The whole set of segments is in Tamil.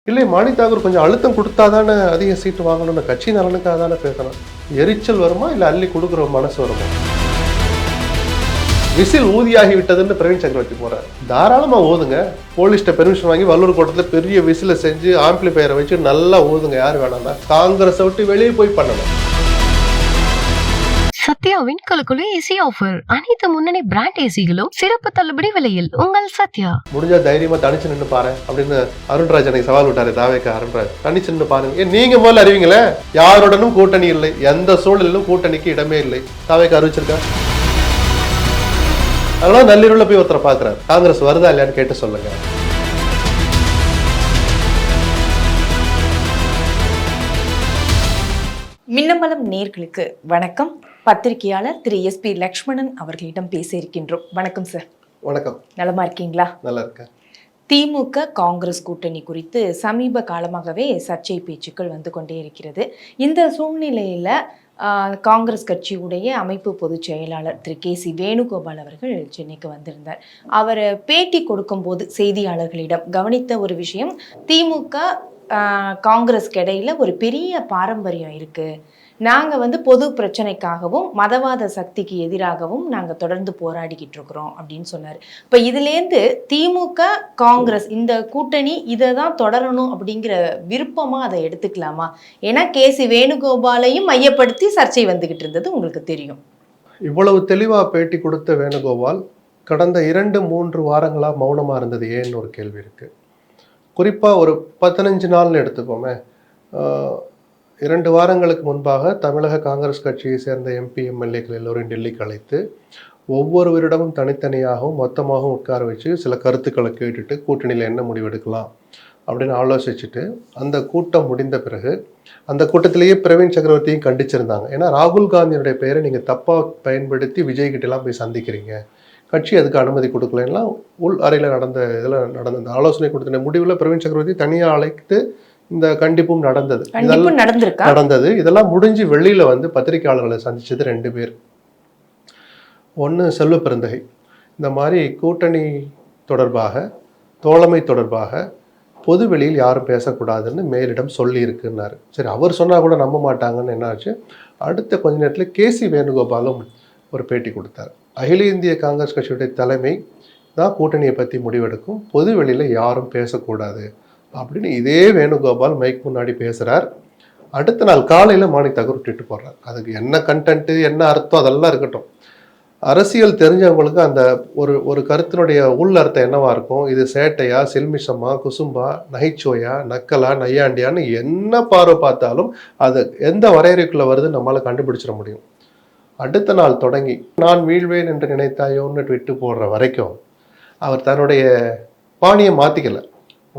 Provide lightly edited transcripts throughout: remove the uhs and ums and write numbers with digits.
இல்லை, மாணிக் தாகூர் கொஞ்சம் அழுத்தம் கொடுத்தாதானே அதிக சீட்டு வாங்கணும்னு கட்சி நலனுக்காக தானே பேசணும். எரிச்சல் வருமா இல்லை அள்ளி கொடுக்குற மனசு வருமா? விசில் ஊதியாகி விட்டதுன்னு பிரவீன் சக்கரவர்த்தி போறாரு. தாராளமா ஓதுங்க. போலீஸ்ட பெர்மிஷன் வாங்கி வல்லூர் கோட்டத்தில் பெரிய விசில செஞ்சு ஆம்பிளிஃபயரை வச்சு நல்லா ஓதுங்க. யார் வேணாம்னா காங்கிரஸை விட்டு வெளியே போய் பண்ணணும். சத்யாவின் குலுக்குலு ஏசி ஆஃபர். அனைத்து முன்னணி பிராண்ட் ஏசிகளும் சிறப்பு தள்ளுபடி விலையில் உங்கள் சத்யா. முடிஞ்சா தைரியமா தனிச்சு நின்று பாரு அப்படின்னு அருண்ராஜ் அன்னைக்கு சவால் விட்டாரு. தாவேக்க அருண்ராஜ் தனிச்சு நின்று பாருங்க. நீங்க முதல்ல அறிவிங்களே, யாருடனும் கூட்டணி இல்லை, எந்த சூழலிலும் கூட்டணிக்கு இடமே இல்லை. தாவேக்க அறிவிச்சிருக்கா? அதனால நள்ளிரவுல போய் ஒருத்தரை பாக்குறாரு. காங்கிரஸ் வருதா இல்லையான்னு கேட்டு சொல்லுங்க. மின்னம்பலம் நேர்களுக்கு வணக்கம். பத்திரிகையாளர் திரு SP லக்ஷ்மணன் அவர்களிடம் பேச இருக்கின்றோம். வணக்கம் சார். வணக்கம். நலமா இருக்கீங்களா? நல்லா இருக்கேன். திமுக காங்கிரஸ் கூட்டணி குறித்து சமீப காலமாகவே சர்ச்சை பேச்சுக்கள் வந்து கொண்டே இருக்கிறது. இந்த சூழ்நிலையில காங்கிரஸ் கட்சியுடைய அமைப்பு பொதுச் செயலாளர் திரு KC வேணுகோபால் அவர்கள் சென்னைக்கு வந்திருந்தார். அவர் பேட்டி கொடுக்கும்போது செய்தியாளர்களிடம் கவனித்த ஒரு விஷயம், திமுக காங்கிரஸ்க்கு இடையில ஒரு பெரிய பாரம்பரியம் இருக்கு. நாங்கள் பொது பிரச்சனைக்காகவும் மதவாத சக்திக்கு எதிராகவும் நாங்கள் தொடர்ந்து போராடிக்கிட்டு இருக்கிறோம் அப்படின்னு சொன்னார். இப்போ இதுலேருந்து திமுக காங்கிரஸ் இந்த கூட்டணி இதை தான் தொடரணும் அப்படிங்கிற விருப்பமாக அதை எடுத்துக்கலாமா? ஏன்னா KC வேணுகோபாலையும் மையப்படுத்தி சர்ச்சை வந்துகிட்டு இருந்தது உங்களுக்கு தெரியும். இவ்வளவு தெளிவாக பேட்டி கொடுத்த வேணுகோபால் கடந்த 2-3 வாரங்களாக மௌனமாக இருந்தது ஏன்னு ஒரு கேள்வி இருக்கு. குறிப்பாக ஒரு 15 நாள்னு எடுத்துக்கோமே. 2 வாரங்களுக்கு முன்பாக தமிழக காங்கிரஸ் கட்சியை சேர்ந்த MP MLAக்கள் எல்லோரும் டெல்லிக்கு அழைத்து ஒவ்வொருவரிடமும் தனித்தனியாகவும் மொத்தமாகவும் உட்கார வச்சு சில கருத்துக்களை கேட்டுட்டு கூட்டணியில் என்ன முடிவெடுக்கலாம் அப்படின்னு ஆலோசிச்சுட்டு அந்த கூட்டம் முடிந்த பிறகு அந்த கூட்டத்திலேயே பிரவீன் சக்கரவர்த்தியும் கண்டிச்சிருந்தாங்க. ஏன்னா ராகுல் காந்தியுடைய பெயரை நீங்கள் தப்பாக பயன்படுத்தி விஜய்கிட்டலாம் போய் சந்திக்கிறீங்க, கட்சி அதுக்கு அனுமதி கொடுக்கலன்னா உள் அறையில் நடந்த அந்த ஆலோசனை கொடுத்த முடிவில் பிரவீன் சக்கரவர்த்தி தனியாக அழைத்து இந்த கண்டிப்பும் நடந்தது. இதெல்லாம் முடிஞ்சு வெளியில பத்திரிகையாளர்களை சந்திச்சது 2 பேர். ஒன்று செல்வ பெருந்தகை இந்த மாதிரி கூட்டணி தொடர்பாக, தோழமை தொடர்பாக பொது வெளியில் யாரும் பேசக்கூடாதுன்னு மேலிடம் சொல்லி இருக்குன்னாரு. சரி, அவர் சொன்னா கூட நம்ப மாட்டாங்கன்னு என்னாச்சு, அடுத்த கொஞ்ச நேரத்தில் KC வேணுகோபாலும் ஒரு பேட்டி கொடுத்தார். அகில இந்திய காங்கிரஸ் கட்சியுடைய தலைமை தான் கூட்டணியை பற்றி முடிவெடுக்கும், பொது வெளியில் யாரும் பேசக்கூடாது அப்படின்னு இதே வேணுகோபால் மைக் முன்னாடி பேசுகிறார். அடுத்த நாள் காலையில் மாணிக் தாகூர் விட்டுட்டு போடுறார். அதுக்கு என்ன கண்டென்ட்டு, என்ன அர்த்தம் அதெல்லாம் இருக்கட்டும். அரசியல் தெரிஞ்சவங்களுக்கு அந்த ஒரு கருத்தினுடைய உள் அர்த்தம் என்னவா இருக்கும், இது சேட்டையா, சில்மிஷமா, குசும்பா, நகைச்சுவையா, நக்கலா, நையாண்டியான்னு என்ன பார்வை பார்த்தாலும் அது எந்த வரையறைக்குள்ளே வருதுன்னு நம்மளால் கண்டுபிடிச்சிட முடியும். அடுத்த நாள் தொடங்கி நான் வீழ்வேன் என்று நினைத்தாயோன்னு விட்டு போடுற வரைக்கும் அவர் தன்னுடைய பாணியை மாற்றிக்கல.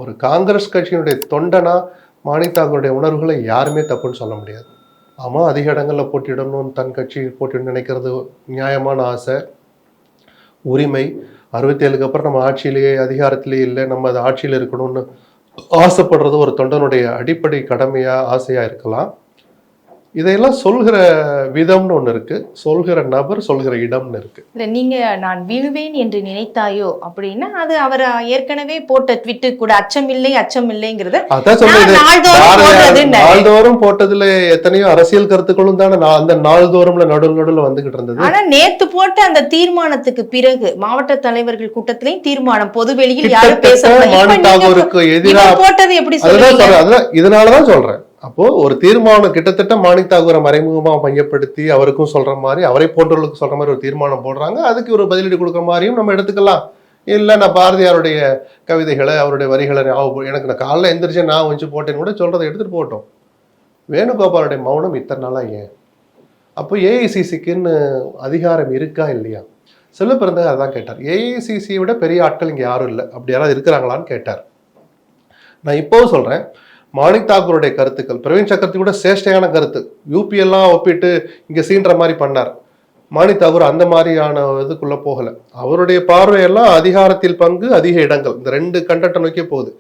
ஒரு காங்கிரஸ் கட்சியினுடைய தொண்டனா மாணிக் தாகூருடைய உணர்வுகளை யாருமே தப்புன்னு சொல்ல முடியாது. ஆமாம், அதிக இடங்களில் போட்டியிடணும், தன் கட்சி போட்டியிட நினைக்கிறது நியாயமான ஆசை, உரிமை. 67க்கு அப்புறம் நம்ம ஆட்சியிலேயே அதிகாரத்திலேயே இல்லை, நம்ம அது ஆட்சியில் இருக்கணும்னு ஆசைப்படுறது ஒரு தொண்டனுடைய அடிப்படை கடமையாக ஆசையாக இருக்கலாம். இதையெல்லாம் சொல்கிற விதம்னு ஒன்று இருக்கு, சொல்கிற நபர், சொல்கிற இடம்னு இருக்கு. இல்லை, நீங்க நான் வீழ்வேன் என்று நினைத்தாயோ அப்படின்னா அது அவர் ஏற்கனவே போட்ட ட்விட்டு கூட அச்சம் இல்லைங்கிறது அதான் சொல்றது. நாள்தோறும் போட்டதுல எத்தனையோ அரசியல் கருத்துக்களும் தானே அந்த நாள்தோறும்ல நடுவில் வந்துகிட்டு இருந்தது. ஆனா நேத்து போட்ட அந்த தீர்மானத்துக்கு பிறகு மாவட்ட தலைவர்கள் கூட்டத்திலையும் தீர்மானம் பொதுவெளியில் யாரும் பேச எதிராக போட்டது எப்படி சொல்றீங்க? இதனாலதான் சொல்றேன். அப்போ ஒரு தீர்மானம் கிட்டத்தட்ட மாணிக் தாகூரை மறைமுகமா மையப்படுத்தி அவருக்கும் சொல்ற மாதிரி, அவரை போன்றவர்களுக்கு சொல்ற மாதிரி ஒரு தீர்மானம் போடுறாங்க. அதுக்கு ஒரு பதிலீடு கொடுக்குற மாதிரியும் நம்ம எடுத்துக்கலாம். இல்லை, நான் பாரதியாருடைய கவிதைகளை, அவருடைய வரிகளை எனக்கு நான் காலைல எந்திரிச்சு நான் வச்சு போட்டேன்னு கூட சொல்றதை எடுத்துட்டு போட்டோம். வேணுகோபாலுடைய மௌனம் இத்தனை நாளா ஏன்? அப்போ AICCக்குன்னு அதிகாரம் இருக்கா இல்லையா? செல்வ பிறந்தக அதான் கேட்டார். AICCயை விட பெரிய ஆட்கள் இங்கே யாரும் இல்லை, அப்படி யாராவது இருக்கிறாங்களான்னு கேட்டார். நான் இப்போவும் சொல்றேன், மாணிக் தாகூருடைய கருத்துக்கள் பிரவீன் சக்கரவர்த்தி கூட சேஷ்டையான கருத்து. யூபிஎல்லாம் ஒப்பிட்டு இங்கே சீன்ற மாதிரி பண்ணார். மாணிக் தாகூர் அந்த மாதிரியான இதுக்குள்ள போகல. அவருடைய பார்வையெல்லாம் அதிகாரத்தில் பங்கு, அதிக இடங்கள், இந்த 2 கண்டென்ட்டை நோக்கி போகுது.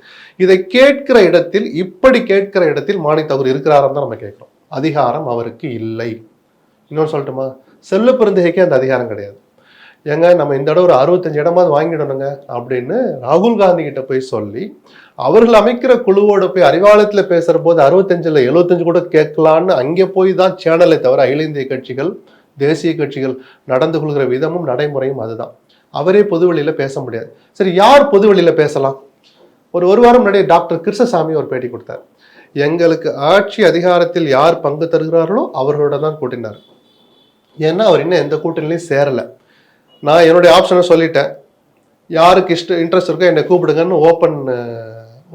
இதை கேட்கிற இடத்தில், இப்படி கேட்கிற இடத்தில் மாணிக் தாகூர் இருக்கிறாரான்னு தான் நம்ம கேட்கிறோம். அதிகாரம் அவருக்கு இல்லை. இன்னொன்று சொல்லட்டுமா, செல்வ பெருந்தகைக்கே அந்த அதிகாரம் கிடையாது. ஏங்க, நம்ம இந்த இடம் ஒரு 65 இடமாவது வாங்கிடணுங்க அப்படின்னு ராகுல் காந்தி கிட்ட போய் சொல்லி அவர்கள் அமைக்கிற குழுவோட போய் அறிவாலயத்துல பேசுற போது 65 75 கூட கேட்கலான்னு அங்கே போய் தான் சேனலை தவிர அகில இந்திய கட்சிகள் தேசிய கட்சிகள் நடந்து கொள்கிற விதமும் நடைமுறையும் அதுதான். அவரே பொது வெளியில பேச முடியாது. சரி, யார் பொது வெளியில பேசலாம்? ஒரு வாரம் முன்னாடி டாக்டர் கிருஷ்ணசாமி ஒரு பேட்டி கொடுத்தார். எங்களுக்கு ஆட்சி அதிகாரத்தில் யார் பங்கு தருகிறார்களோ அவர்களோட தான் கூட்டினார். ஏன்னா அவர் இன்னும் எந்த கூட்டணிலையும் சேரலை. நான் என்னுடைய ஆப்ஷனை சொல்லிட்டேன், யாருக்கு இன்ட்ரெஸ்ட் இருக்கோ என்னை கூப்பிடுங்கன்னு ஓப்பன்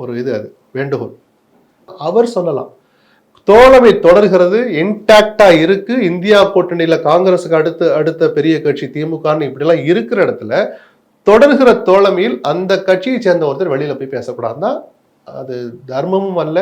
ஒரு அது வேண்டுகோள். அவர் சொல்லலாம், தோழமை தொடர்கிறது, இன்டாக்டா இருக்கு. இந்தியா கூட்டணியில காங்கிரஸுக்கு அடுத்த பெரிய கட்சி திமுகன்னு இப்படிலாம் இருக்கிற இடத்துல தொடர்கிற தோழமையில் அந்த கட்சியை சேர்ந்த ஒருத்தர் வெளியில போய் பேசக்கூடாதுன்னா அது தர்மமும் அல்ல,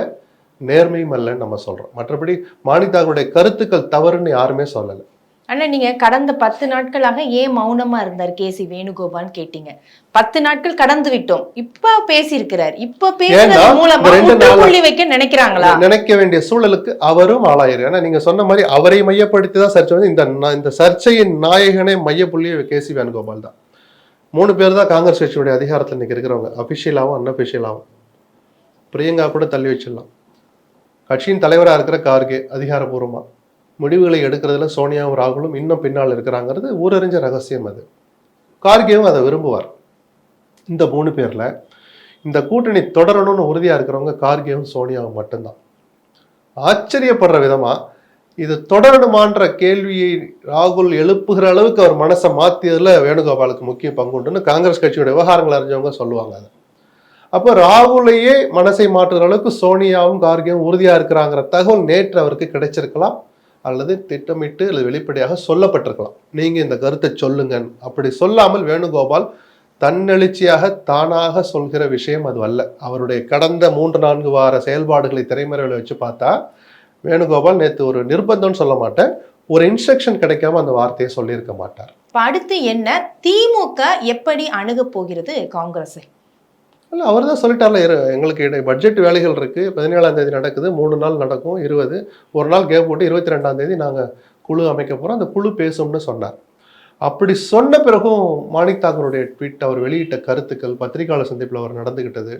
நேர்மையும் அல்லன்னு நம்ம சொல்றோம். மற்றபடி மாணித்தாங்களுடைய கருத்துக்கள் தவறுன்னு யாருமே சொல்லலை. ஆனா நீங்க கடந்த 10 நாட்களாக ஏன் மௌனமா இருந்தார் கேசி வேணுகோபால் கேட்டீங்க. 10 நாட்கள் கடந்து விட்டோம், இப்ப பேசியிருக்கிறார். இப்ப பேசுறது மூலமா முற்றுப்புள்ளி வைக்க நினைக்கிறாங்களா? நினைக்க வேண்டிய சூழலுக்கு அவரும் ஆளாயிரு. ஏன்னா நீங்க சொன்ன மாதிரி அவரை மையப்படுத்தி தான் சர்ச்சை வந்து இந்த சர்ச்சையின் நாயகனே மையப்புள்ளியே கேசி வேணுகோபால் தான். 3 பேர் தான் காங்கிரஸ் கட்சியுடைய அதிகாரத்தில் இன்னைக்கு இருக்கிறவங்க, அபிஷியலாகவும் அன்அபிஷியலாகவும். பிரியங்கா கூட தள்ளி வச்சிடலாம். கட்சியின் தலைவராக இருக்கிற கார்கே அதிகாரபூர்வமா முடிவுகளை எடுக்கிறதுல சோனியாவும் ராகுலும் இன்னும் பின்னால் இருக்கிறாங்கிறது ஊரறிஞ்ச ரகசியம். அது கார்கேவும் அதை விரும்புவார். இந்த 3 பேர்ல இந்த கூட்டணி தொடரணும்னு உறுதியா இருக்கிறவங்க கார்கேவும் சோனியாவும் மட்டும்தான். ஆச்சரியப்படுற விதமா இது தொடரணுமான்ற கேள்வியை ராகுல் எழுப்புகிற அளவுக்கு அவர் மனசை மாத்தியதுல வேணுகோபாலுக்கு முக்கிய பங்குண்டுன்னு காங்கிரஸ் கட்சியோட விவகாரங்கள் அறிஞ்சவங்க சொல்லுவாங்க. அது அப்போ ராகுலையே மனசை மாற்றுகிற அளவுக்கு சோனியாவும் கார்கேவும் உறுதியா இருக்கிறாங்கிற தகவல் நேற்று அவருக்கு கிடைச்சிருக்கலாம், அல்லது திட்டமிட்டு அல்லது வெளிப்படையாக சொல்லப்பட்டிருக்கலாம். நீங்க இந்த கருத்தை சொல்லுங்க. அப்படி சொல்லாமல் வேணுகோபால் தன்னெழுச்சியாக தானாக சொல்கிற விஷயம் அது அல்ல. அவருடைய கடந்த 3-4 வார செயல்பாடுகளை திரைமறைவில் வச்சு பார்த்தா வேணுகோபால் நேற்று ஒரு நிர்பந்தம்னு சொல்ல மாட்டேன், ஒரு இன்ஸ்ட்ரக்ஷன் கிடைக்காம அந்த வார்த்தையை சொல்லியிருக்க மாட்டார். அடுத்து என்ன, திமுக எப்படி அணுக போகிறது காங்கிரஸை? இல்லை, அவர் தான் சொல்லிட்டார்ல, எங்களுக்கு பட்ஜெட் வேலைகள் இருக்கு, 17ஆம் தேதி நடக்குது, 3 நாள் நடக்கும், 20 ஒரு நாள் கேப் போட்டு 22ஆம் தேதி நாங்கள் குழு அமைக்க போகிறோம், அந்த குழு பேசும்னு சொன்னார். அப்படி சொன்ன பிறகும் மாணிக் தாக்கூருடைய ட்வீட், அவர் வெளியிட்ட கருத்துக்கள், பத்திரிகையாளர் சந்திப்பில் அவர் நடந்துக்கிட்டது,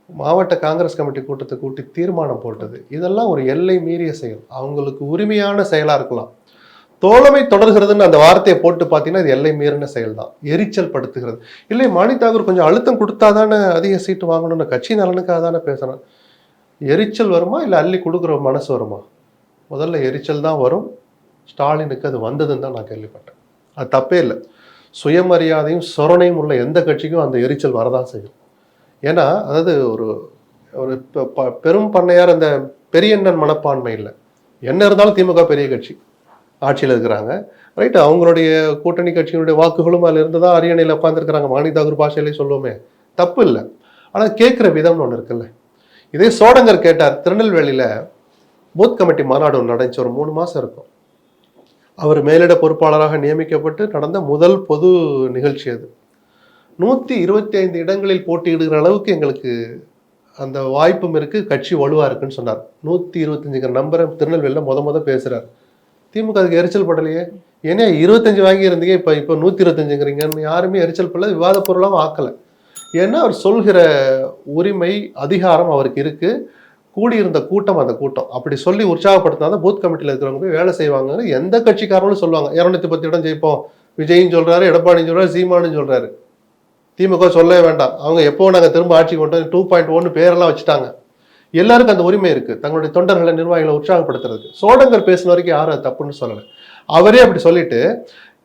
மாவட்ட காங்கிரஸ் கமிட்டி கூட்டத்தை கூட்டி தீர்மானம் போட்டது, இதெல்லாம் ஒரு எல்லை மீறிய செயல். அவங்களுக்கு உரிமையான செயலாக இருக்கலாம். தோழமை தொடர்கிறதுன்னு அந்த வார்த்தையை போட்டு பார்த்தீங்கன்னா இது எல்லை மீறின செயல் தான், எரிச்சல் படுத்துகிறது. இல்லை, மாணிக் தாக்கூர் கொஞ்சம் அழுத்தம் கொடுத்தாதானே அதிக சீட்டு வாங்கணும்னு கட்சி நலனுக்காக தானே பேசுகிறேன். எரிச்சல் வருமா இல்லை அள்ளி கொடுக்குற மனசு வருமா? முதல்ல எரிச்சல் தான் வரும். ஸ்டாலினுக்கு அது வந்ததுன்னு தான் நான் கேள்விப்பட்டேன். அது தப்பே இல்லை. சுயமரியாதையும் சொரணையும் உள்ள எந்த கட்சிக்கும் அந்த எரிச்சல் வரதான் செய்யும். ஏன்னா அதாவது ஒரு பெரும் பண்ணையார் அந்த பெரியண்ணன் மனப்பான்மை இல்லை. என்ன இருந்தாலும் திமுக பெரிய கட்சி ஆட்சியில் இருக்கிறாங்க, ரைட்டு. அவங்களுடைய கூட்டணி கட்சியினுடைய வாக்குகளும் அதில் இருந்து தான் அரியணையில் உட்காந்துருக்கிறாங்க. மாணிக் தாக்கூர் பாஷையிலே சொல்லுவோமே, தப்பு இல்லை. ஆனால் கேட்குற விதம்னு ஒன்று இருக்குல்ல. இதே சோடங்கர் கேட்டார். திருநெல்வேலியில் பூத் கமிட்டி மாநாடு ஒன்று நடந்துச்சு, ஒரு 3 மாதம் இருக்கும். அவர் மேலிட பொறுப்பாளராக நியமிக்கப்பட்டு நடந்த முதல் பொது நிகழ்ச்சி அது. 125 இடங்களில் போட்டியிடுகிற அளவுக்கு எங்களுக்கு அந்த வாய்ப்பும் இருக்குது, கட்சி வலுவாக இருக்குன்னு சொன்னார். 125 நம்பரை திருநெல்வேலியில் முத பேசுகிறார். திமுக அதுக்கு எரிச்சல் படலையே. ஏன்னா 25 வாங்கி இருந்தீங்க, இப்போ 125ங்கிறீங்கன்னு யாருமே எரிச்சல் படல, விவாத பொருளாகவும் ஆக்கலை. ஏன்னா அவர் சொல்கிற உரிமை அதிகாரம் அவருக்கு இருக்கு. கூடியிருந்த கூட்டம் அந்த கூட்டம் அப்படி சொல்லி உற்சாகப்படுத்தினா பூத் கமிட்டியில் இருக்கிறவங்க போய் வேலை செய்வாங்கன்னு எந்த கட்சிக்காரங்களும் சொல்லுவாங்க. 210 இடம் ஜெயிப்போம், விஜயும் சொல்றாரு, எடப்பாடியும் சொல்றாரு, சீமானும் சொல்றாரு. திமுக சொல்லவே வேண்டாம், அவங்க எப்போ நாங்கள் திரும்ப ஆட்சி கொண்டு 2.1 பேரெல்லாம் வச்சுட்டாங்க. எல்லாருக்கும் அந்த உரிமை இருக்கு, தங்களுடைய தொண்டர்களை நிர்வாகிகளை உற்சாகப்படுத்துறதுக்கு. சோடங்கர் பேசின வரைக்கும் யாரும் அது தப்புன்னு சொல்லலை. அவரே அப்படி சொல்லிட்டு,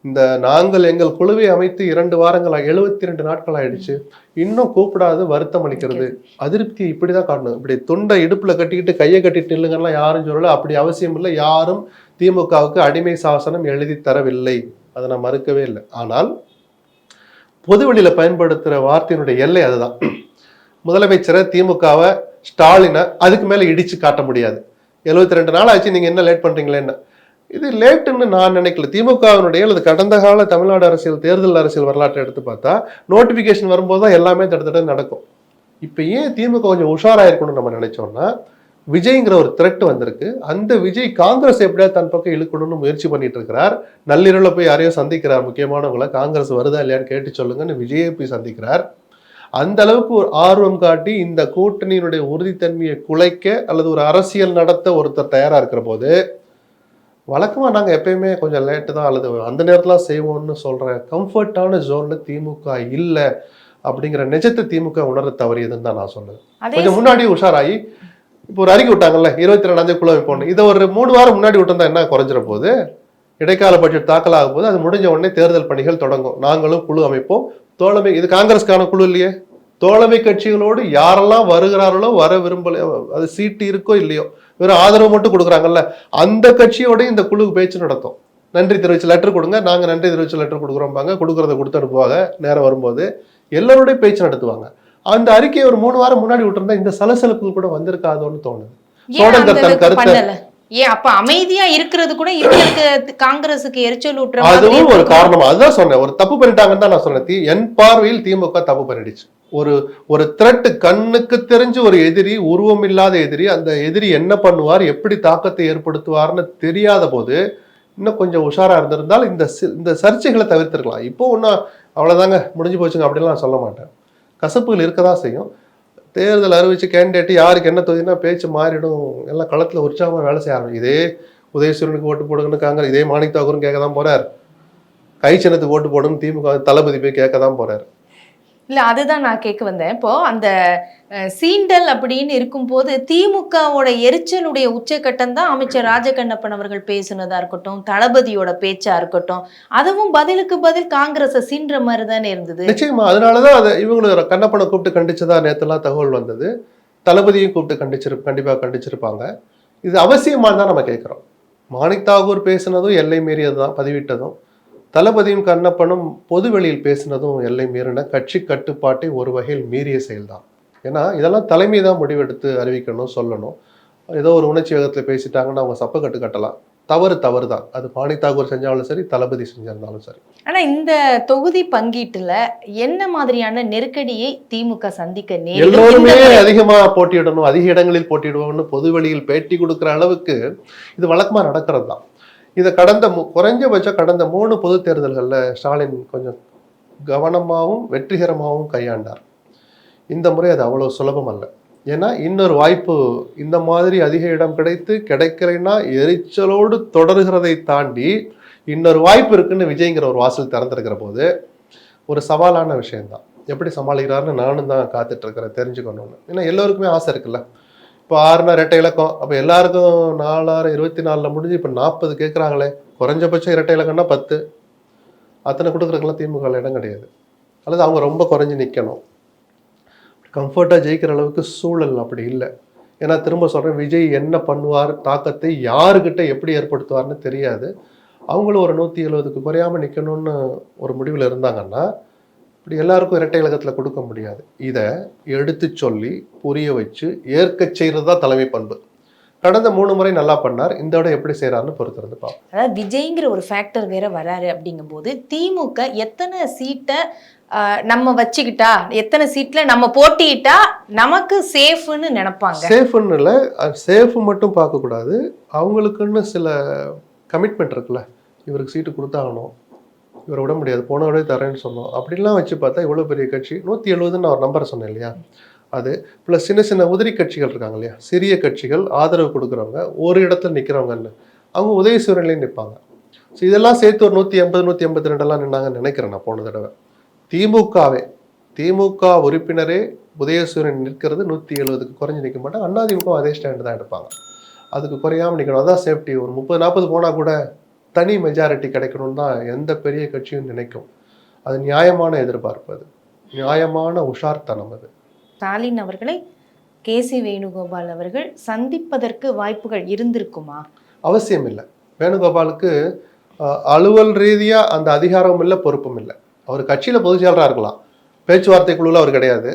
இந்த நாங்கள் எங்கள் குழுவை அமைத்து 2 வாரங்கள் 72 நாட்கள் ஆயிடுச்சு, இன்னும் கூப்பிடாது வருத்தம் அளிக்கிறது, அதிருப்தி இப்படிதான் காட்டணும். இப்படி துண்டை இடுப்புல கட்டிக்கிட்டு கையை கட்டிட்டு இல்லைங்கலாம் யாரும் சொல்லலை. அப்படி அவசியம் இல்லை. யாரும் திமுகவுக்கு அடிமை சாசனம் எழுதி தரவில்லை, அதை நான் மறுக்கவே இல்லை. ஆனால் பொதுவெளியில பயன்படுத்துகிற வார்த்தையினுடைய எல்லை அதுதான். முதலமைச்சரை, திமுகவை, ஸ்டாலினை அதுக்கு மேலே இடிச்சு காட்ட முடியாது. 72 நாள் ஆச்சு, நீங்க என்ன லேட் பண்றீங்களேன்னு. இது லேட்டுன்னு நான் நினைக்கல. திமுகவினுடைய அல்லது கடந்த கால தமிழ்நாடு அரசியல், தேர்தல் அரசியல் வரலாற்றை எடுத்து பார்த்தா நோட்டிபிகேஷன் வரும்போது தான் எல்லாமே தடுத்துட்டு நடக்கும். இப்போ ஏன் திமுக கொஞ்சம் உஷாராயிருக்கணும்னு நம்ம நினைச்சோம்னா, விஜய்ங்கிற ஒரு த்ரெட் வந்திருக்கு. அந்த விஜய் காங்கிரஸ் எப்படியா தன் பக்கம் இழுக்கணும்னு முயற்சி பண்ணிட்டு இருக்கிறார். நள்ளிரவில் போய் யாரையும் சந்திக்கிறார், முக்கியமானவங்களை. காங்கிரஸ் வருதா இல்லையான்னு கேட்டு சொல்லுங்கன்னு விஜயை போய் சந்திக்கிறார். அந்த அளவுக்கு ஒரு ஆர்வம் காட்டி இந்த கூட்டணியினுடைய உறுதித்தன்மையை குலைக்க அல்லது ஒரு அரசியல் நடத்த ஒருத்தர் தயாரா இருக்கிற போது, வழக்கமா நாங்க எப்பயுமே கொஞ்சம் லேட்டு தான் அல்லது அந்த நேரத்துல செய்வோம்னு சொல்ற கம்ஃபர்டான ஜோன்ல திமுக இல்ல அப்படிங்கிற நிஜத்தை திமுக உணர தவறியதுன்னு தான் நான் சொல்லுவேன். அதே கொஞ்சம் முன்னாடி உஷாராயி இப்போ ஒரு அறிக்கை விட்டாங்கல்ல 22 குழு வைப்போம், இதை ஒரு 3 வாரம் முன்னாடி விட்டுருந்தா என்ன குறைஞ்சிட போகுது? இடைக்கால பட்ஜெட் தாக்கல் ஆகும் போது அது முடிஞ்ச உடனே தேர்தல் பணிகள் தொடங்கும், நாங்களும் குழு அமைப்போம். தோழமை, இது காங்கிரஸ்கான குழு இல்லையே, தோழமை கட்சிகளோடு யாரெல்லாம் வருகிறார்களோ வர விரும்பலையோ, அது சீட்டு இருக்கோ இல்லையோ, வெறும் ஆதரவு மட்டும் கொடுக்குறாங்கல்ல, அந்த கட்சியோட இந்த குழுக்கு பேச்சு நடத்தும். நன்றி தெரிவிச்சு லெட்டர் கொடுங்க, நாங்க நன்றி தெரிவிச்சு லெட்டர் கொடுக்குறோம்பாங்க, கொடுக்கறத கொடுத்து அனுப்புவாங்க. நேரம் வரும்போது எல்லாரோடய பேச்சு நடத்துவாங்க. அந்த அறிக்கையை ஒரு 3 வாரம் முன்னாடி விட்டுருந்தா இந்த சலசலப்புகள் கூட வந்திருக்காதோன்னு தோணுது. சோடங்கர் தன் கருத்தை ஏன் அப்ப அமைதியா இருக்கிறது கூட இவங்களுக்கு காங்கிரஸுக்கு எரிச்சல் ஊட்டுற அதுவும் ஒரு காரணம். அதுதான் சொன்னேன், ஒரு தப்பு பண்ணிட்டாங்கன்னு தான் நான் சொன்னேன். என் பார்வையில் திமுக தப்பு பண்ணிடுச்சு. ஒரு த்ரெட், கண்ணுக்கு தெரிஞ்சு ஒரு எதிரி, உருவம் இல்லாத எதிரி, அந்த எதிரி என்ன பண்ணுவார், எப்படி தாக்கத்தை ஏற்படுத்துவார்னு தெரியாத போது இன்னும் கொஞ்சம் உஷாரா இருந்திருந்தால் இந்த சர்ச்சைகளை தவிர்த்திருக்கலாம். இப்போ ஒன்றும் அவ்வளவுதாங்க முடிஞ்சு போச்சுங்க அப்படின்லாம் நான் சொல்ல மாட்டேன். கசப்புகள் இருக்கதான் செய்யும். தேர்தல் அறிவிச்சு கேண்டிடேட் யாருக்கு என்ன தொகுதினா பேச்சு மாறிடும், எல்லாம் களத்துல உற்சாகமா வேலை செய்ய ஆரம்பிக்கும். இதே உதயசூரனுக்கு ஓட்டு போடுங்கன்னு காங்கிரஸ், இதே மாணிக் தாக்கூரும் கேட்க தான் போறார். கை சின்னத்துக்கு ஓட்டு போடுன்னு திமுக தளபதி போய் கேட்க தான் போறாரு. இல்ல அதுதான் நான் கேட்க வந்தேன். இப்போ அந்த சீண்டல் அப்படின்னு இருக்கும்போது திமுகவோட எரிச்சலுடைய உச்சக்கட்டம் தான் அமைச்சர் ராஜகண்ணப்பன் அவர்கள் பேசுனதா இருக்கட்டும், தளபதியோட பேச்சா இருக்கட்டும், அதுவும் பதிலுக்கு பதில் காங்கிரஸை சீன்ற மாதிரி தானே இருந்தது. நிச்சயமா, அதனாலதான் அதை இவங்களும் கண்ணப்பனை கூப்பிட்டு கண்டிச்சதா நேத்தெல்லாம் தகவல் வந்தது. தளபதியும் கூப்பிட்டு கண்டிப்பா கண்டிச்சிருப்பாங்க. இது அவசியமானு தான் நம்ம கேட்கிறோம். மாணிக் தாகூர் பேசுனதும் எல்லை மீறியதுதான், பதிவிட்டதும். தளபதியும் கண்ணப்பனும் பொது வெளியில் பேசினதும் எல்லை மீறின கட்சி கட்டுப்பாட்டை ஒரு வகையில் மீறிய செயல்தான். ஏன்னா இதெல்லாம் தலைமை தான் முடிவெடுத்து அறிவிக்கணும், சொல்லணும். ஏதோ ஒரு உணர்ச்சி வேகத்தில் பேசிட்டாங்கன்னா அவங்க சப்ப கட்டு கட்டலாம். தவறு தான். அது மாணிக் தாக்கூர் செஞ்சாலும் சரி, தளபதி செஞ்சிருந்தாலும் சரி. ஆனா இந்த தொகுதி பங்கீட்டுல என்ன மாதிரியான நெருக்கடியை திமுக சந்திக்க எல்லோருமே அதிகமா போட்டியிடணும், அதிக இடங்களில் போட்டியிடுவோம்னு பொது வெளியில் பேட்டி கொடுக்குற அளவுக்கு இது வழக்கமா நடக்கிறது தான். இதை குறைஞ்சபட்சம் கடந்த 3 பொது தேர்தல்களில் ஸ்டாலின் கொஞ்சம் கவனமாகவும் வெற்றிகரமாகவும் கையாண்டார். இந்த முறை அது அவ்வளோ சுலபம் அல்ல. ஏன்னா இன்னொரு வாய்ப்பு, இந்த மாதிரி அதிக இடம் கிடைக்கலைன்னா எரிச்சலோடு தொடர்கிறதை தாண்டி இன்னொரு வாய்ப்பு இருக்குன்னு விஜய்ங்கிற ஒரு வாசல் திறந்திருக்கிற போது ஒரு சவாலான விஷயம்தான். எப்படி சமாளிக்கிறாருன்னு நானும் தான் காத்துட்டு இருக்கிறேன், தெரிஞ்சுக்கணும்னு. ஏன்னா எல்லோருக்குமே ஆசை இருக்குல்ல. இப்போ 6னா 2 இலக்கம், அப்போ எல்லாருக்கும் 4 24 முடிஞ்சு இப்போ 40 கேட்குறாங்களே, குறைஞ்சபட்சம் 2 இலக்கம்னா 10. அத்தனை கொடுக்குறதுக்கெல்லாம் திமுக இடம் கிடையாது. அல்லது அவங்க ரொம்ப குறைஞ்சி நிற்கணும். கம்ஃபர்ட்டாக ஜெயிக்கிற அளவுக்கு சூழல் அப்படி இல்லை. ஏன்னா திரும்ப சொல்கிறேன், விஜய் என்ன பண்ணுவார், தாக்கத்தை யாருக்கிட்ட எப்படி ஏற்படுத்துவார்னு தெரியாது. அவங்களும் ஒரு 170க்கு குறையாமல் நிற்கணும்னு ஒரு முடிவில் இருந்தாங்கன்னா இப்படி எல்லாருக்கும் இரட்டை இலக்கத்தில் கொடுக்க முடியாது. இதை எடுத்து சொல்லி புரிய வச்சு ஏற்க செய்கிறது தான் தலைமை பண்பு. கடந்த 3 முறை நல்லா பண்ணார், இந்த விட எப்படி செய்யறாருன்னு பொறுத்திருந்து பார்ப்போம். அதாவது விஜய்ங்கிற ஒரு ஃபேக்டர் வேற வராரு. அப்படிங்கும் போது திமுக எத்தனை சீட்டை நம்ம வச்சுக்கிட்டா, எத்தனை சீட்ல நம்ம போட்டியிட்டா நமக்கு சேஃப்னு நினைப்பாங்க? சேஃப்னு இல்லை, சேஃப் மட்டும் பார்க்கக்கூடாது, அவங்களுக்குன்னு சில கமிட்மெண்ட் இருக்குல்ல. இவருக்கு சீட்டு கொடுத்தாகணும், இவரை விட முடியாது, போன விட தரேன்னு சொன்னோம், அப்படின்லாம் வச்சு பார்த்தா இவ்வளோ பெரிய கட்சி 170ன்னு ஒரு நம்பரை சொன்னேன் இல்லையா, அது ப்ளஸ் சின்ன சின்ன உதிரி கட்சிகள் இருக்காங்க இல்லையா, சிறிய கட்சிகள் ஆதரவு கொடுக்குறவங்க, ஒரு இடத்துல நிற்கிறவங்கன்னு அவங்க உதயசூரன்லேயும் நிற்பாங்க. ஸோ இதெல்லாம் சேர்த்து ஒரு 180 182 நின்னாங்கன்னு நினைக்கிறேன் நான் போன தடவை. திமுக உறுப்பினரே உதயசூரன் நிற்கிறது 170க்கு குறைஞ்சி நிற்க மாட்டாங்க. அதிமுக அதே ஸ்டாண்டு தான் எடுப்பாங்க, அதுக்கு குறையாமல் நிற்கணும். அதான் சேஃப்டி. ஒரு 30-40 போனால் கூட தனி மெஜாரிட்டி கிடைக்கணும்னு தான் எந்த பெரிய கட்சியும் நினைக்கும். அது நியாயமான எதிர்பார்ப்பு, அது நியாயமான உஷார்த்தனம். அது ஸ்டாலின் அவர்களை கேசி வேணுகோபால் அவர்கள் சந்திப்பதற்கு வாய்ப்புகள் இருந்திருக்குமா? அவசியம் இல்லை. வேணுகோபாலுக்கு அலுவல் ரீதியாக அந்த அதிகாரமும் இல்லை, பொறுப்பும் இல்லை. அவர் கட்சியில் பொதுச் செயலராக இருக்கலாம், பேச்சுவார்த்தை குழுவில் அவர் கிடையாது.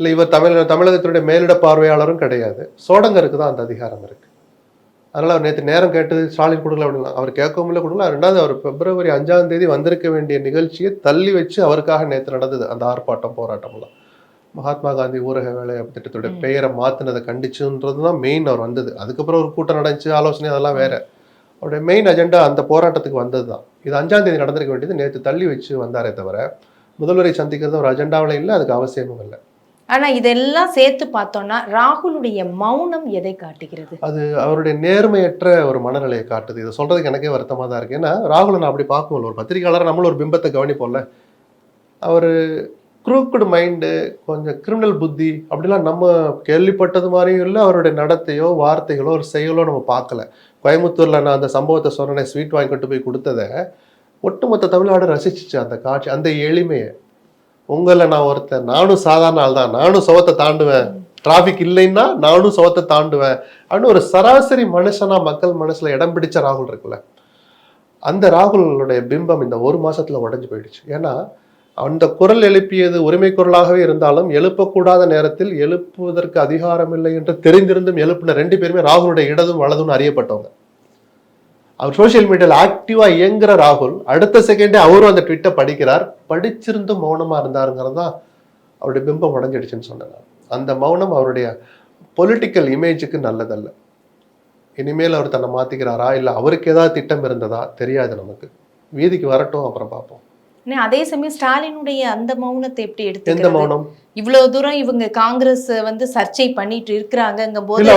இல்லை இவர் தமிழகத்தினுடைய மேலிட பார்வையாளரும் கிடையாது. சோடங்கருக்கு தான் அந்த அதிகாரம் இருக்குது. அதனால் அவர் நேற்று நேரம் கேட்டு ஸ்டாலின் கொடுக்கல அப்படின்னா அவர் கேட்கவும் இல்லை, கொடுக்கல. 2வது அவர் February 5 வந்திருக்க வேண்டிய நிகழ்ச்சியை தள்ளி வச்சு அவருக்காக நேற்று நடந்தது அந்த ஆர்ப்பாட்டம் போராட்டம்லாம். மகாத்மா காந்தி ஊரக வேலை திட்டத்துடைய பெயரை மாற்றினதை கண்டிச்சுன்றது தான் மெயின் அவர் வந்தது. அதுக்கப்புறம் ஒரு கூட்டம் நடந்துச்சு, ஆலோசனை, அதெல்லாம் வேற. அவருடைய மெயின் அஜெண்டா அந்த போராட்டத்துக்கு வந்தது தான். இது 5 நடந்திருக்க வேண்டியது நேற்று தள்ளி வச்சு வந்தாரே தவிர முதல்வரை சந்திக்கிறது ஒரு அஜெண்டாவில் இல்லை, அதுக்கு அவசியமும் இல்லை. ஆனா இதெல்லாம் சேர்த்து பார்த்தோம்னா ராகுலுடைய மௌனம் எதை காட்டுகிறது? அது அவருடைய நேர்மையற்ற ஒரு மனநிலையை காட்டுது. இதை சொல்றதுக்கு எனக்கே வருத்தமாக தான் இருக்கு. ஏன்னா ராகுலை நான் அப்படி பார்க்கணும், ஒரு பத்திரிகையாளர் நம்மளும் ஒரு பிம்பத்தை கவனிப்போம்ல. அவர் குரூக்கடு மைண்டு, கொஞ்சம் கிரிமினல் புத்தி அப்படிலாம் நம்ம கேள்விப்பட்டது மாதிரியும் இல்லை. அவருடைய நடத்தையோ வார்த்தைகளோ ஒரு செயலோ நம்ம பார்க்கல. கோயம்புத்தூர்ல நான் அந்த சம்பவத்தை சொன்னேன், ஸ்வீட் வாங்கி கொண்டு போய் கொடுத்ததை ஒட்டுமொத்த தமிழ்நாடு ரசிச்சிச்சு. அந்த காட்சி, அந்த எளிமையை. உங்களை நான் ஒருத்தன், நானும் சாதாரண ஆள் தான், நானும் சுவத்தை தாண்டுவேன், டிராஃபிக் இல்லைன்னா நானும் சுவத்தை தாண்டுவேன் அப்படின்னு ஒரு சராசரி மனுஷனா மக்கள் மனசுல இடம் பிடிச்ச ராகுல் இருக்குல்ல, அந்த ராகுலுடைய பிம்பம் இந்த ஒரு மாசத்துல உடைஞ்சு போயிடுச்சு. ஏன்னா அந்த குரல் எழுப்பியது உரிமை குரலாகவே இருந்தாலும் எழுப்பக்கூடாத நேரத்தில் எழுப்புவதற்கு அதிகாரம் இல்லை என்று தெரிந்திருந்தும் எழுப்பின 2 பேருமே ராகுலுடைய இடதும் வலதும் அறியப்பட்டவங்க. அவர் சோசியல் மீடியாவில் ஆக்டிவா இயங்குற ராகுல் அடுத்த செகண்டே அவரும் அந்த ட்விட்டை படிக்கிறார். படிச்சிருந்தும் மௌனமா இருந்தாருங்கிறது தான் அவருடைய பிம்பம் உடஞ்சிடுச்சுன்னு சொன்னேன். அந்த மௌனம் அவருடைய பொலிட்டிக்கல் இமேஜுக்கு நல்லதல்ல. இனிமேல் அவர் தன்னை மாத்திக்கிறாரா இல்லை அவருக்கு ஏதாவது திட்டம் இருந்ததா தெரியாது நமக்கு. வீதிக்கு வரட்டும், அப்புறம் பார்ப்போம். அதே சமயம் ஸ்டாலினுடைய அந்த மௌனத்தை எப்படி எடுத்து? எந்த மௌனம்? இவ்வளவு தூரம் இவங்க காங்கிரஸ் சர்ச்சை பண்ணிட்டு இருக்கிறாங்க போது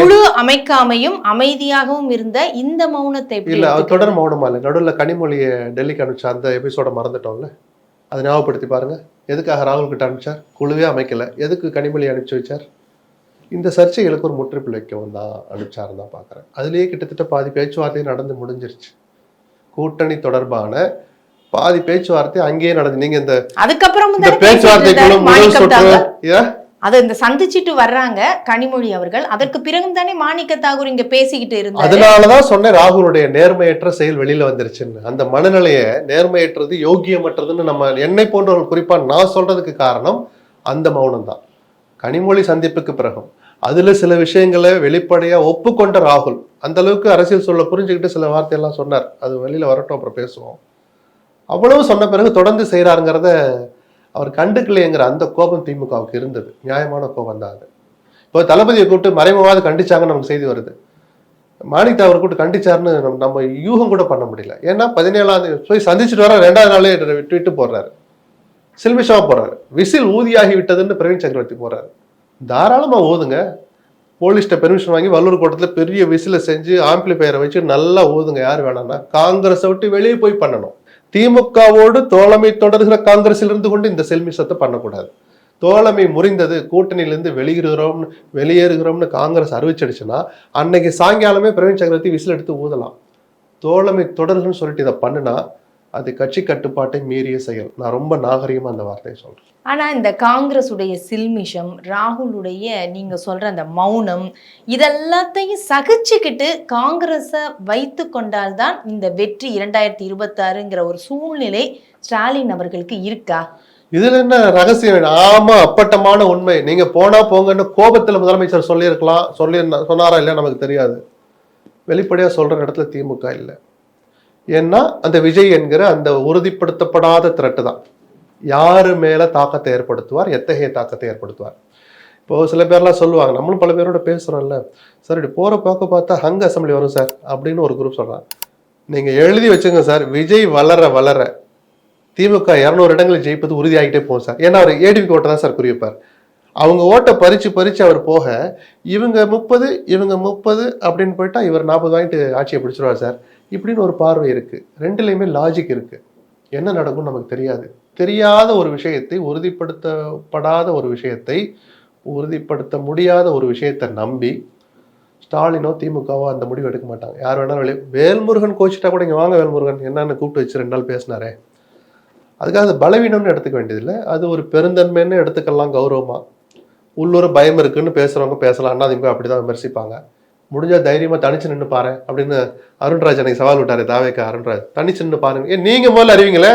குழு அமைக்காமையும் அமைதியாகவும் இருந்த இந்த மௌனத்தை எப்படி? இல்ல, அவர் தொடர் மௌனமா இல்லை. நடுவில் கனிமொழியை டெல்லிக்கு அனுப்பிச்சா அந்த எபிசோட மறந்துட்டோம்ல, அதை ஞாபகப்படுத்தி பாருங்க. எதுக்காக ராகுல் கிட்ட அனுப்பிச்சார்? குழுவே அமைக்கல. எதுக்கு கனிமொழி அனுப்பிச்சு வச்சார்? இந்த சர்ச்சைகளுக்கு ஒரு முற்றுப்புள்ளி வைக்கவும் தான் அனுப்பிச்சாருன்னு தான் பாக்குறேன். அதுலயே கிட்டத்தட்ட பாதி பேச்சுவார்த்தையும் நடந்து முடிஞ்சிருச்சு. கூட்டணி தொடர்பான பாதி பேச்சுவார்த்தை அங்கேயே நடந்து, நீங்க இந்த அதுக்கப்புறம் அதை இந்த சந்திச்சுட்டு வர்றாங்க கனிமொழி அவர்கள். அதற்கு பிறகும் தானே மாணிக்க தாகூர் இங்க பேசிக்கிட்டு இருந்தாரு. அதனாலதான் சொன்னேன் ராகுலுடைய நேர்மையற்ற செயல் வெளியில வந்துருச்சுன்னு. அந்த மனநிலைய நேர்மையற்றது யோகியமற்றதுன்னு நம்ம என்னை போன்றவர்கள் குறிப்பா நான் சொல்றதுக்கு காரணம் அந்த மௌனம் தான். கனிமொழி சந்திப்புக்கு பிறகும் அதுல சில விஷயங்களை வெளிப்படையா ஒப்புக்கொண்ட ராகுல் அந்த அளவுக்கு அரசியல் சொல்ல புரிஞ்சுக்கிட்டு சில வார்த்தையெல்லாம் சொன்னார். அது வெளியில வரட்டும், அப்புறம் பேசுவோம். அவ்வளவு சொன்ன பிறகு தொடர்ந்து செய்யறாருங்கிறத அவர் கண்டுக்கலைங்கிற அந்த கோபம் திமுகவுக்கு இருந்தது. நியாயமான கோபம் தான் அது. இப்போ தளபதியை கூப்பிட்டு மறைமுகமாக கண்டிச்சாங்கன்னு நமக்கு செய்தி வருது. மாணிக் அவர் கூப்பிட்டு கண்டிச்சாருன்னு நம்ம யூகம் கூட பண்ண முடியல. ஏன்னா 17ஆம் தேதி போய் சந்திச்சுட்டு வர 2வது நாளே ட்விட்டு போடுறாரு, செல்மிஷமா போடுறாரு. விசில் ஊதியாகி விட்டதுன்னு பிரவீன் சக்கரவர்த்தி போடுறாரு. தாராளமா ஊதுங்க, போலீஸ்ட பெர்மிஷன் வாங்கி வல்லூர் கோட்டத்தில் பெரிய விசில செஞ்சு ஆம்பிளிஃபயரை வச்சு நல்லா ஊதுங்க. யார் வேணாம்னா காங்கிரஸை விட்டு வெளியே போய் பண்ணணும். திமுகவோடு தோழமை தொடர்கிற காங்கிரஸில் இருந்து கொண்டு இந்த செல்மிஷத்தை பண்ணக்கூடாது. தோழமை முறிந்தது, கூட்டணியிலிருந்து வெளியேறுகிறோம்னு காங்கிரஸ் அறிவிச்சிடுச்சுன்னா அன்னைக்கு சாயங்காலமே பிரவீன் சக்கரவர்த்தி விசில் எடுத்து ஊதலாம். தோழமை தொடர்ன்னு சொல்லிட்டு இதை பண்ணுனா அது கட்சி கட்டுப்பாட்டை மீறிய செயல். நான் ரொம்ப நாகரிகமா அந்த வார்த்தையை சொல்றேன். ஆனா இந்த காங்கிரஸ் உடைய சில்மிஷம், ராகுலுடைய நீங்க சொல்ற அந்த மௌனம், இதெல்லாத்தையும் சகிச்சுக்கிட்டு காங்கிரஸை வைத்து கொண்டால்தான் இந்த வெற்றி 2026ங்கிற ஒரு சூழ்நிலை ஸ்டாலின் அவர்களுக்கு இருக்கா? இதுல என்ன ரகசியம்? ஆமா, அப்பட்டமான உண்மை. நீங்க போனா போங்கன்னு கோபத்துல முதலமைச்சர் சொல்லியிருக்கலாம். சொன்னாரா இல்லையா நமக்கு தெரியாது. வெளிப்படையா சொல்ற இடத்துல திமுக இல்லை. ஏன்னா அந்த விஜய் என்கிற அந்த உறுதிப்படுத்தப்படாத திரட்டு தான் யாரு மேல தாக்கத்தை ஏற்படுத்துவார், எத்தகைய தாக்கத்தை ஏற்படுத்துவார். இப்போ சில பேர்லாம் சொல்லுவாங்க, நம்மளும் பல பேரோட பேசுறோம்ல, சார் இப்படி போற போக்க பார்த்தா ஹங் அசம்பிளி வரும் சார் அப்படின்னு ஒரு குரூப் சொல்றாங்க. நீங்க எழுதி வச்சுங்க சார், விஜய் வளர வளர திமுக 200 இடங்களில் ஜெயிப்பது உறுதியாகிட்டே போகும் சார். ஏன்னா அவர் ஏடிபி ஓட்டை தான் சார் குறிப்பார். அவங்க ஓட்டை பறிச்சு அவர் போக இவங்க 30 அப்படின்னு போயிட்டா இவர் 40 வாங்கிட்டு ஆட்சியை பிடிச்சிருவார் சார் இப்படின்னு ஒரு பார்வை இருக்கு. ரெண்டுலையுமே லாஜிக் இருக்கு. என்ன நடக்கும்னு நமக்கு தெரியாது. தெரியாத ஒரு விஷயத்தை, உறுதிப்படுத்தப்படாத ஒரு விஷயத்தை, உறுதிப்படுத்த முடியாத ஒரு விஷயத்தை நம்பி ஸ்டாலினோ திமுகவோ அந்த முடிவு எடுக்க மாட்டாங்க. யார் வேணாலும் வேல்முருகன் கோச்சிட்டா கூட இங்கே வாங்க வேல்முருகன் என்னன்னு கூப்பிட்டு வச்சு 2 நாள் பேசினாரே, அதுக்காக அது பலவீனம்னு எடுத்துக்க வேண்டியதில்லை. அது ஒரு பெருந்தன்மைன்னு எடுத்துக்கலாம். கௌரவமா உள்ளூர் பயம் இருக்குன்னு பேசுறவங்க பேசலாம். அண்ணாதிமுக அப்படிதான் விமர்சிப்பாங்க. முடிஞ்சா தைரியமா தனிச்சு நின்று பாரு அப்படின்னு அருண்ராஜ் அன்னைக்கு சவால் விட்டாரு. தாவேக்கா அருண்ராஜ் தனிச்சு நின்று பாருங்க. நீங்க முதல்ல அறிவிங்களே,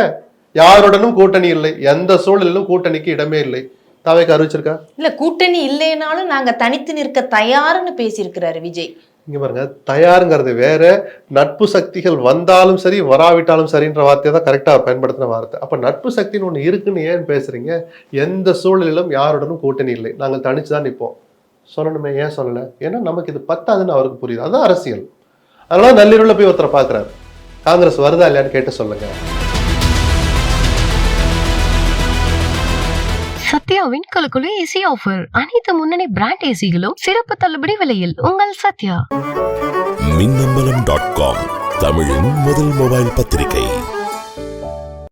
யாருடனும் கூட்டணி இல்லை, எந்த சூழலிலும் கூட்டணிக்கு இடமே இல்லை. தாவேக்கா அறிவிச்சிருக்கா? இல்ல, கூட்டணி இல்லைனாலும் நாங்க தனித்து நிற்க தயார்னு பேசியிருக்கிறாரு விஜய். இங்க பாருங்க, தயாருங்கிறது வேற, நட்பு சக்திகள் வந்தாலும் சரி வராவிட்டாலும் சரின்ற வார்த்தையை தான் கரெக்டா பயன்படுத்தின வார்த்தை. அப்ப நட்பு சக்தின்னு ஒண்ணு இருக்குன்னு ஏன் பேசுறீங்க? எந்த சூழலிலும் யாருடனும் கூட்டணி இல்லை, நாங்கள் தனிச்சுதான் நிற்போம் சொல்லணுமே. ஏன் சொல்லல? ஏன்னா நமக்கு இது பத்தாதுன்னு அவருக்கு புரியுது. அதுதான் அரசியல். அதனால நள்ளிரவுல போய் ஒருத்தரை பாக்குறாரு, காங்கிரஸ் வருதா இல்லையான்னு கேட்டு சொல்லுங்க. சத்யாவின் குலுக்குலு ஏசி ஆஃபர். அனைத்து முன்னணி பிராண்ட் ஏசிகளும் சிறப்பு தள்ளுபடி விலையில். உங்கள் சத்யா. மின்னம்பலம்.com தமிழின் முதல் மொபைல் பத்திரிகை.